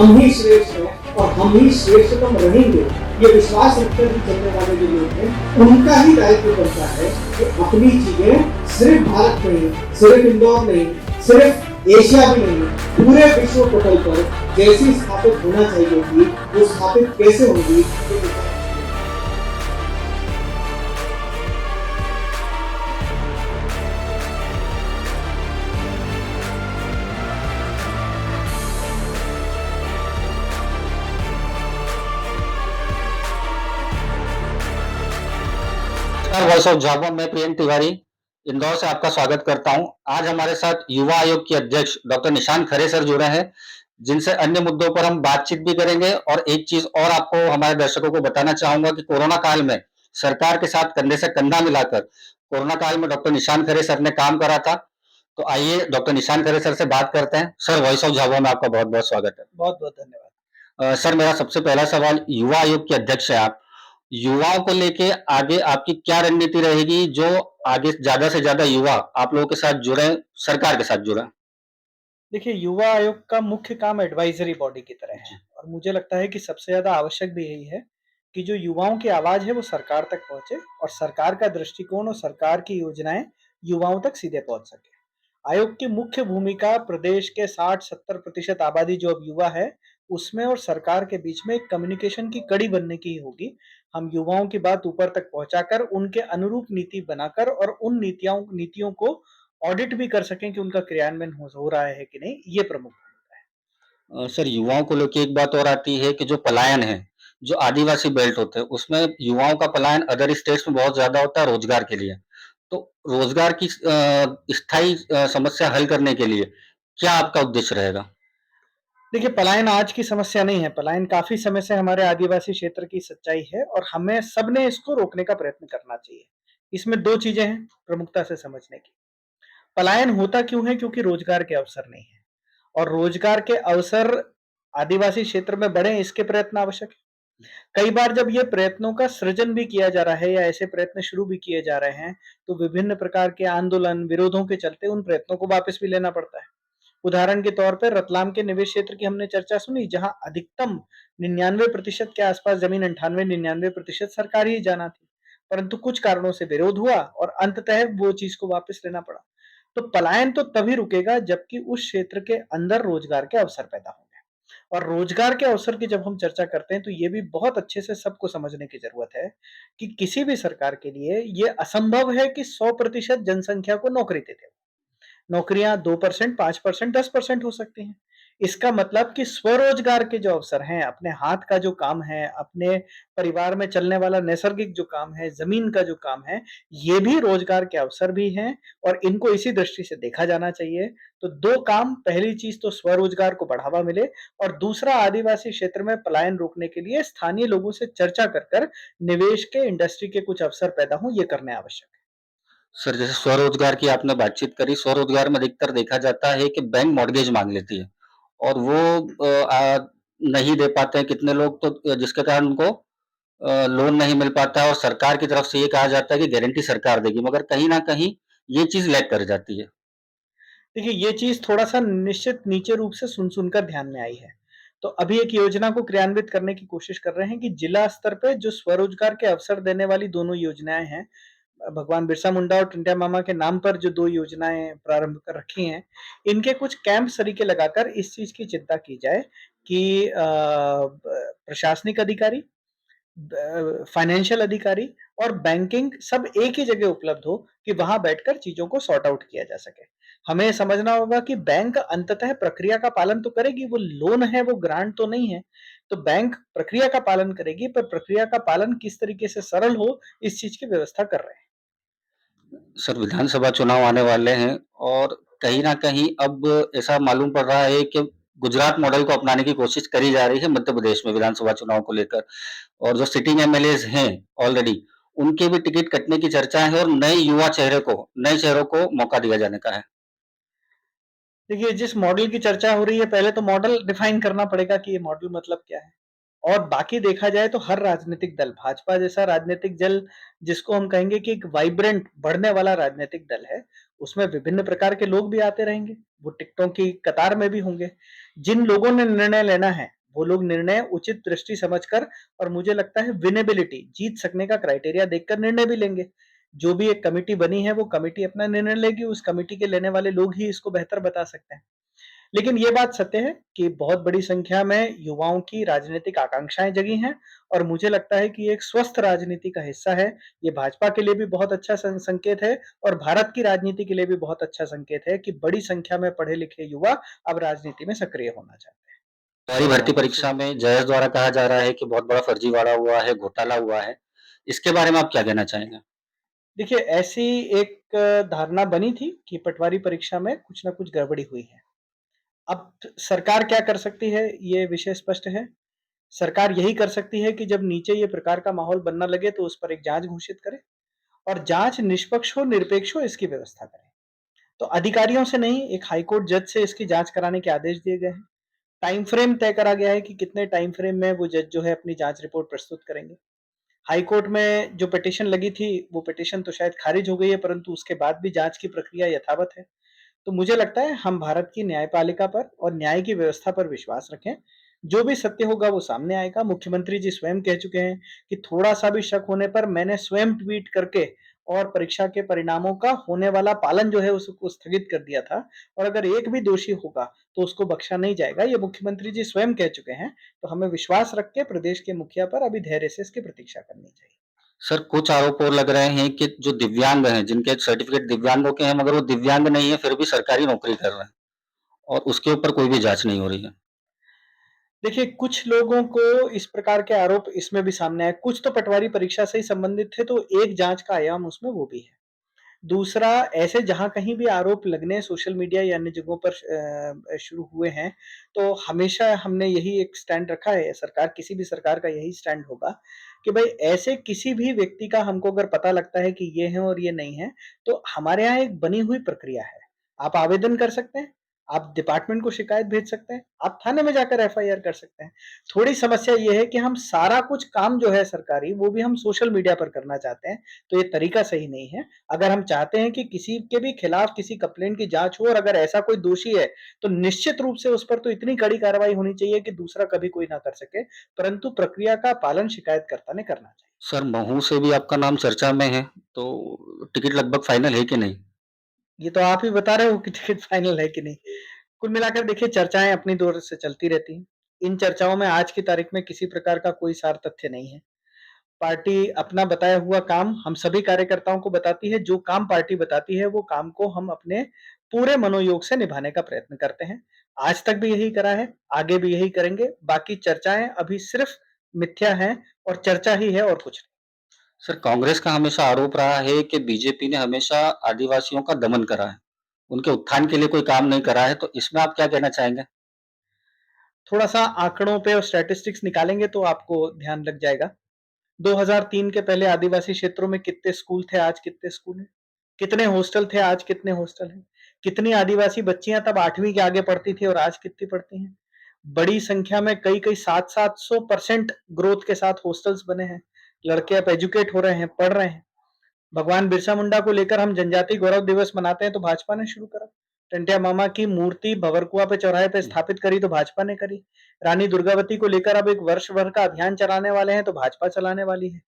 हम ही श्रेष्ठ हैं और हम ही श्रेष्ठतम रहेंगे, ये विश्वास रखकर भी चलने वाले जो लोग हैं उनका ही दायित्व बनता है कि अपनी चीजें सिर्फ भारत नहीं, सिर्फ इंदौर नहीं, सिर्फ एशिया भी नहीं, पूरे विश्व पटल पर जैसी स्थापित होना चाहिए थी वो स्थापित कैसे होगी। वॉइस ऑफ झाबुआ, मैं प्रियंक तिवारी इंदौर से आपका स्वागत करता हूं। आज हमारे साथ युवा आयोग के अध्यक्ष डॉक्टर निशांत खरे सर जुड़े हैं, जिनसे अन्य मुद्दों पर हम बातचीत भी करेंगे। और एक चीज और आपको हमारे दर्शकों को बताना चाहूंगा कि कोरोना काल में सरकार के साथ कंधे से कंधा मिलाकर कोरोना काल में डॉक्टर निशांत खरे सर ने काम करा था। तो आइए डॉक्टर निशांत खरे सर से बात करते हैं। सर, वॉइस ऑफ झाबुआ में आपका बहुत बहुत स्वागत है। बहुत बहुत धन्यवाद। सर, मेरा सबसे पहला सवाल, युवा आयोग के अध्यक्ष है आप, युवाओं को लेके आगे आपकी क्या रणनीति रहेगी जो आगे ज्यादा से ज्यादा युवा आप लोगों के साथ जुड़े, सरकार के साथ जुड़े? देखिए, युवा आयोग का मुख्य काम एडवाइजरी बॉडी की तरह है और मुझे लगता है कि सबसे ज़्यादा आवश्यक भी यही है कि जो युवाओं की आवाज़ है वो सरकार तक पहुँचे और सरकार का दृष्टिकोण और सरकार की योजनाएँ युवाओं तक सीधे पहुँच सके। आयोग की मुख्य भूमिका प्रदेश के 60-70% आबादी जो अब युवा है, उसमें और सरकार के बीच में एक कम्युनिकेशन की कड़ी बनने की ही होगी। हम युवाओं की बात ऊपर तक पहुँचाकर उनके अनुरूप नीति बनाकर और उन नीतियों को ऑडिट भी कर सकें कि उनका क्रियान्वयन हो रहा है कि नहीं, ये प्रमुख भूमिका है। सर, युवाओं को लेके एक बात और आती है कि जो पलायन है, जो आदिवासी बेल्ट होते हैं, उसमें युवाओं का पलायन अदर स्टेट्स में बहुत ज्यादा होता है रोजगार के लिए। तो रोजगार की स्थायी समस्या हल करने के लिए क्या आपका उद्देश्य रहेगा? देखिए, पलायन आज की समस्या नहीं है, पलायन काफ़ी समय से हमारे आदिवासी क्षेत्र की सच्चाई है और हमें सबने इसको रोकने का प्रयत्न करना चाहिए। इसमें 2 चीज़ें हैं प्रमुखता से समझने की। पलायन होता क्यों है? क्योंकि रोजगार के अवसर नहीं है और रोजगार के अवसर आदिवासी क्षेत्र में बढ़े इसके प्रयत्न आवश्यक है। कई बार जब ये प्रयत्नों का सृजन भी किया जा रहा है या ऐसे प्रयत्न शुरू भी किए जा रहे हैं, तो विभिन्न प्रकार के आंदोलन, विरोधों के चलते उन प्रयत्नों को वापस भी लेना पड़ता है। उदाहरण के तौर पर रतलाम के निवेश क्षेत्र की हमने चर्चा सुनी, जहां अधिकतम 99% के आसपास जमीन 98-99% सरकार ही जाना थी, परंतु कुछ कारणों से विरोध हुआ और अंततः वो चीज को वापस लेना पड़ा। तो पलायन तो तभी रुकेगा जबकि उस क्षेत्र के अंदर रोजगार के अवसर पैदा होंगे और रोजगार के अवसर की जब हम चर्चा करते हैं तो ये भी बहुत अच्छे से सबको समझने की जरूरत है कि किसी भी सरकार के लिए ये असंभव है कि 100% जनसंख्या को नौकरी दे दे। नौकरियां 2%, 5%, 10% हो सकती हैं। इसका मतलब कि स्वरोजगार के जो अवसर हैं, अपने हाथ का जो काम है, अपने परिवार में चलने वाला नैसर्गिक जो काम है, जमीन का जो काम है, ये भी रोजगार के अवसर भी हैं और इनको इसी दृष्टि से देखा जाना चाहिए। तो 2 काम, पहली चीज तो स्वरोजगार को बढ़ावा मिले और दूसरा आदिवासी क्षेत्र में पलायन रोकने के लिए स्थानीय लोगों से चर्चा कर कर निवेश के, इंडस्ट्री के कुछ अवसर पैदा हों, ये करने आवश्यक है। सर, जैसे स्वरोजगार की आपने बातचीत करी, स्वरोजगार में अधिकतर देखा जाता है कि बैंक मॉर्गेज मांग लेती है और वो नहीं दे पाते हैं कितने लोग, तो जिसके कारण उनको लोन नहीं मिल पाता है और सरकार की तरफ से ये कहा जाता है कि गारंटी सरकार देगी, मगर कहीं ना कहीं ये चीज लैग कर जाती है। देखिए, ये चीज़ थोड़ा-सा निश्चित नीचे रूप से सुन-सुन कर ध्यान में आई है। तो अभी एक योजना को क्रियान्वित करने की कोशिश कर रहे हैं कि जिला स्तर पे जो स्वरोजगार के अवसर देने वाली दोनों योजनाएँ हैं, भगवान बिरसा मुंडा और टिंटिया मामा के नाम पर जो 2 योजनाएँ प्रारंभ कर रखी हैं, इनके कुछ कैंप सरीखे लगाकर इस चीज़ की चिंता की जाए कि ब प्रशासनिक अधिकारी, फाइनेंशियल अधिकारी और बैंकिंग सब एक ही जगह उपलब्ध हो कि वहां बैठकर चीजों को सॉर्ट आउट किया जा सके। हमें समझना होगा कि बैंक अंततः प्रक्रिया का पालन तो करेगी, वो लोन है, वो ग्रांट तो नहीं है। तो बैंक प्रक्रिया का पालन करेगी, पर प्रक्रिया का पालन किस तरीके से सरल हो, इस चीज की व्यवस्था कर रहे हैं। सर, विधानसभा चुनाव आने वाले हैं और कहीं न कहीं अब ऐसा मालूम पड़ रहा है कि गुजरात मॉडल को अपनाने की कोशिश करी जा रही है मध्य प्रदेश में विधानसभा चुनाव को लेकर, और जो सिटिंग एमएलएज़ हैं ऑलरेडी, उनके भी टिकट कटने की चर्चा है और नए चेहरों को मौका दिया जाने का है। देखिए, जिस मॉडल की चर्चा हो रही है, पहले तो मॉडल डिफाइन करना पड़ेगा कि ये मॉडल मतलब क्या है। और बाकी देखा जाए तो हर राजनीतिक दल, भाजपा जैसा राजनीतिक दल जिसको हम कहेंगे कि एक वाइब्रेंट बढ़ने वाला राजनीतिक दल है, उसमें विभिन्न प्रकार के लोग भी आते रहेंगे, वो टिकटों की कतार में भी होंगे। जिन लोगों ने निर्णय लेना है, वो लोग निर्णय उचित दृष्टि समझकर और मुझे लगता है विनेबिलिटी, जीत सकने का क्राइटेरिया देखकर निर्णय भी लेंगे। जो भी एक कमिटी बनी है, वो कमिटी अपना निर्णय लेगी, उस कमिटी के लेने वाले लोग ही इसको बेहतर बता सकते हैं। लेकिन ये बात सत्य है कि बहुत बड़ी संख्या में युवाओं की राजनीतिक आकांक्षाएं जगी हैं और मुझे लगता है कि एक स्वस्थ राजनीति का हिस्सा है। ये भाजपा के लिए भी बहुत अच्छा संकेत है और भारत की राजनीति के लिए भी बहुत अच्छा संकेत है कि बड़ी संख्या में पढ़े लिखे युवा अब राजनीति में सक्रिय होना चाहते हैं। हमारी भर्ती परीक्षा में जयेश द्वारा कहा जा रहा है कि बहुत बड़ा फर्जीवाड़ा हुआ है, घोटाला हुआ है। इसके बारे में आप क्या कहना चाहेंगे? देखिए, ऐसी एक धारणा बनी थी कि पटवारी परीक्षा में कुछ ना कुछ गड़बड़ी हुई है। अब सरकार क्या कर सकती है, ये विषय स्पष्ट है। सरकार यही कर सकती है कि जब नीचे ये प्रकार का माहौल बनना लगे तो उस पर एक जांच घोषित करे और जांच निष्पक्ष हो, निरपेक्ष हो, इसकी व्यवस्था करे। तो अधिकारियों से नहीं, एक हाईकोर्ट जज से इसकी जांच कराने के आदेश दिए गए हैं। टाइम फ्रेम तय करा गया है कि कितने टाइम फ्रेम में वो जज जो है अपनी जांच रिपोर्ट प्रस्तुत करेंगे। हाईकोर्ट में जो पिटीशन लगी थी, वो पिटीशन तो शायद खारिज हो गई है, परंतु उसके बाद भी जांच की प्रक्रिया यथावत है। तो मुझे लगता है हम भारत की न्यायपालिका पर और न्याय की व्यवस्था पर विश्वास रखें। जो भी सत्य होगा वो सामने आएगा। मुख्यमंत्री जी स्वयं कह चुके हैं कि थोड़ा सा भी शक होने पर मैंने स्वयं ट्वीट करके और परीक्षा के परिणामों का होने वाला पालन जो है उसको स्थगित कर दिया था और अगर एक भी दोषी होगा तो उसको बख्शा नहीं जाएगा। ये मुख्यमंत्री जी स्वयं कह चुके हैं। तो हमें विश्वास रख के प्रदेश के मुखिया पर अभी धैर्य से इसकी प्रतीक्षा करनी चाहिए। सर, कुछ आरोप और लग रहे हैं कि जो दिव्यांग हैं, जिनके सर्टिफिकेट दिव्यांगों के हैं मगर वो दिव्यांग नहीं है, फिर भी सरकारी नौकरी कर रहे हैं और उसके ऊपर कोई भी जांच नहीं हो रही है। देखिए, कुछ लोगों को इस प्रकार के आरोप इसमें भी सामने आए। कुछ तो पटवारी परीक्षा से ही संबंधित थे, तो एक जांच का आयाम उसमें वो भी है। दूसरा, ऐसे जहाँ कहीं भी आरोप लगने सोशल मीडिया या अन्य जगहों पर शुरू हुए हैं, तो हमेशा हमने यही एक स्टैंड रखा है, सरकार किसी भी सरकार का यही स्टैंड होगा कि भाई ऐसे किसी भी व्यक्ति का हमको अगर पता लगता है कि ये है और ये नहीं है, तो हमारे यहाँ एक बनी हुई प्रक्रिया है। आप आवेदन कर सकते हैं, आप डिपार्टमेंट को शिकायत भेज सकते हैं, आप थाने में जाकर एफआईआर कर सकते हैं। थोड़ी समस्या ये है कि हम सारा कुछ काम जो है सरकारी, वो भी हम सोशल मीडिया पर करना चाहते हैं, तो ये तरीका सही नहीं है। अगर हम चाहते हैं कि किसी के भी खिलाफ किसी कंप्लेंट की जांच हो और अगर ऐसा कोई दोषी है तो निश्चित रूप से उस पर तो इतनी कड़ी कार्रवाई होनी चाहिए कि दूसरा कभी कोई ना कर सके, परंतु प्रक्रिया का पालन शिकायतकर्ता ने करना चाहिए। सर, महू से भी आपका नाम चर्चा में है, तो टिकट लगभग फाइनल है कि नहीं? ये तो आप ही बता रहे हो कि टिकट फाइनल है कि नहीं। कुल मिलाकर देखिए, चर्चाएं अपनी दौर से चलती रहती हैं। इन चर्चाओं में आज की तारीख में किसी प्रकार का कोई सार तथ्य नहीं है। पार्टी अपना बताया हुआ काम हम सभी कार्यकर्ताओं को बताती है। जो काम पार्टी बताती है वो काम को हम अपने पूरे मनोयोग से निभाने का प्रयत्न करते हैं। आज तक भी यही करा है, आगे भी यही करेंगे। बाकी चर्चाएं अभी सिर्फ मिथ्या हैं और चर्चा ही है और कुछ नहीं। सर, कांग्रेस का हमेशा आरोप रहा है कि बीजेपी ने हमेशा आदिवासियों का दमन करा है, उनके उत्थान के लिए कोई काम नहीं करा है, तो इसमें आप क्या कहना चाहेंगे? थोड़ा सा आंकड़ों पे और स्टैटिस्टिक्स निकालेंगे तो आपको ध्यान लग जाएगा। 2003 के पहले आदिवासी क्षेत्रों में कितने स्कूल थे, आज कितने स्कूल हैं? कितने हॉस्टल थे, आज कितने हॉस्टल हैं? कितनी आदिवासी बच्चियां तब 8वीं के आगे पढ़ती थी और आज कितनी पढ़ती हैं? बड़ी संख्या में कई-कई 700-700% ग्रोथ के साथ हॉस्टल्स बने हैं। लड़के अब एजुकेट हो रहे हैं, पढ़ रहे हैं। भगवान बिरसा मुंडा को लेकर हम जनजातीय गौरव दिवस मनाते हैं तो भाजपा ने शुरू करा। टंटिया मामा की मूर्ति भवरकुआ पे चौराहे पे स्थापित करी तो भाजपा ने करी। रानी दुर्गावती को लेकर अब एक वर्ष भर का अभियान चलाने वाले हैं तो भाजपा चलाने वाली है।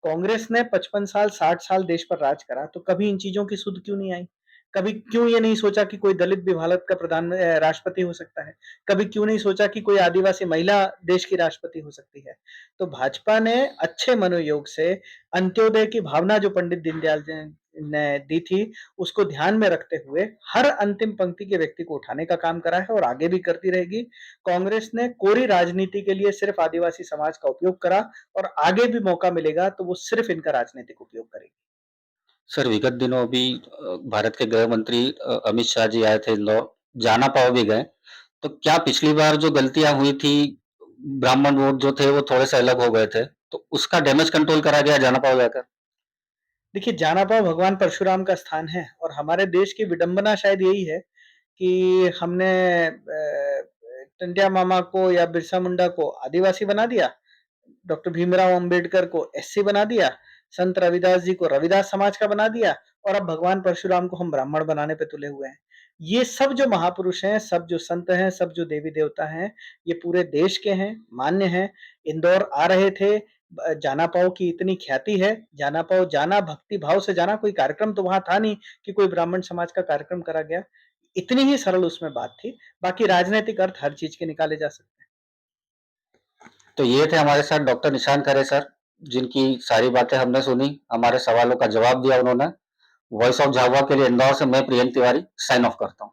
कांग्रेस ने 55 साल 60 साल देश पर राज करा, तो कभी इन चीजों की सुध क्यों नहीं आई? कभी क्यों ये नहीं सोचा कि कोई दलित भी भारत का राष्ट्रपति हो सकता है? कभी क्यों नहीं सोचा कि कोई आदिवासी महिला देश की राष्ट्रपति हो सकती है? तो भाजपा ने अच्छे मनोयोग से अंत्योदय की भावना जो पंडित दीनदयाल जी ने दी थी, उसको ध्यान में रखते हुए हर अंतिम पंक्ति के व्यक्ति को उठाने का काम करा है और आगे भी करती रहेगी। कांग्रेस ने कोरी राजनीति के लिए सिर्फ आदिवासी समाज का उपयोग करा और आगे भी मौका मिलेगा तो वो सिर्फ इनका राजनीतिक उपयोग करेगी। सर, विगत दिनों अभी भारत के गृह मंत्री अमित शाह जी आए थे इंदौर, जाना पाव भी गए। तो क्या पिछली बार जो गलतियां हुई थी, ब्राह्मण वोट जो थे वो थोड़े से अलग हो गए थे, तो उसका डैमेज कंट्रोल करा गया जाना पाव जाकर? देखिए, जानापा भगवान परशुराम का स्थान है और हमारे देश की विडंबना शायद यही है कि हमने टंटिया मामा को या बिरसा मुंडा को आदिवासी बना दिया, डॉक्टर भीमराव अंबेडकर को एससी बना दिया, संत रविदास जी को रविदास समाज का बना दिया और अब भगवान परशुराम को हम ब्राह्मण बनाने पे तुले हुए हैं। ये सब जो महापुरुष हैं, सब जो संत हैं, सब जो देवी-देवता हैं, ये पूरे देश के हैं, मान्य हैं। इंदौर आ रहे थे, जाना पाओ की इतनी ख्याति है, जाना पाओ जाना, भक्ति भाव से जाना, कोई कार्यक्रम तो वहाँ था नहीं कि कोई ब्राह्मण समाज का कार्यक्रम करा गया। इतनी ही सरल उसमें बात थी, बाकी राजनैतिक अर्थ हर चीज़ के निकाले जा सकते हैं। तो ये थे हमारे साथ डॉक्टर निशांत खरे सर, जिनकी सारी बातें हमने सुनी, हमारे सवालों का जवाब दिया उन्होंने। वॉइस ऑफ झाबुआ के लिए इंदौर से मैं प्रियंक तिवारी साइन ऑफ करता हूँ।